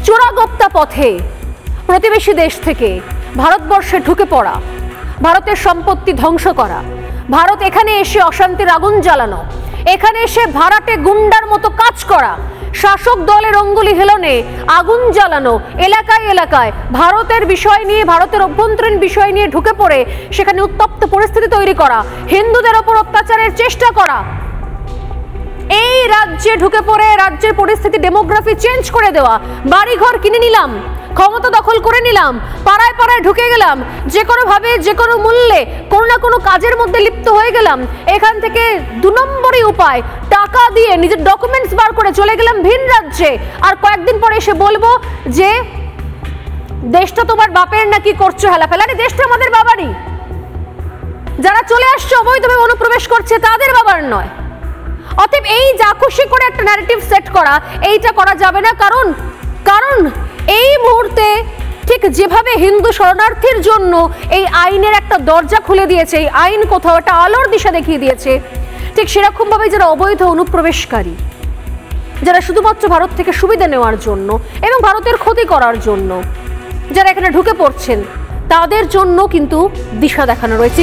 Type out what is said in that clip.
চোরাগোপ্তা পথে প্রতিবেশী দেশ থেকে ভারতবর্ষে ঢুকে পড়া, ভারতের সম্পত্তি ধ্বংস করা, ভারত এখানে এসে অশান্তির আগুন জ্বালানো, এখানে এসে ভাড়াটে গুন্ডার মতো কাজ করা, শাসক দলের অঙ্গুলি হেলনে আগুন জ্বালানো, এলাকায় এলাকায় ভারতের বিষয় নিয়ে, ভারতের অভ্যন্তরীণ বিষয় নিয়ে ঢুকে পড়ে সেখানে উত্তপ্ত পরিস্থিতি তৈরি করা, হিন্দুদের ওপর অত্যাচারের চেষ্টা করা, এই রাজ্যে ঢুকে পড়ে রাজ্যের পরিস্থিতি, ডেমোগ্রাফি চেঞ্জ করে দেওয়া, বাড়িঘর কিনে নিলাম, ক্ষমতা দখল করে নিলাম, পাড়ায় পাড়ায় ঢুকে গেলাম, যে কোনো ভাবে যে কোনো মূল্যে কোনো না কোনো কাজের মধ্যে লিপ্ত হয়ে গেলাম, এখান থেকে 2 নম্বরই উপায় টাকা দিয়ে নিজের ডকুমেন্টস বার করে চলে গেলাম ভিন রাজ্যে, আর কয়েকদিন পরে এসে বলবো যে দেশটা তোমার বাপের, নাকি করছো হেলাফেলা, দেশটা আমাদের বাবারই, যারা চলে আসছে অবৈধভাবে অনুপ্রবেশ করছে তাদের বাবার নয়। অতএব এই যা খুশি করে একটা ন্যারেটিভ সেট করা, এইটা করা যাবে না। কারণ এই মুহূর্তে ঠিক যেভাবে হিন্দু শরণার্থীর জন্য এই আইনের একটা দরজা খুলে দিয়েছে, এই আইন কোথাও একটা আলোর দিশা দেখিয়ে দিয়েছে, ঠিক সেরকম ভাবে যারা অবৈধ অনুপ্রবেশকারী, যারা শুধুমাত্র ভারত থেকে সুবিধা নেওয়ার জন্য এবং ভারতের ক্ষতি করার জন্য যারা এখানে ঢুকে পড়ছেন, তাদের জন্য কিন্তু দিশা দেখানো রয়েছে।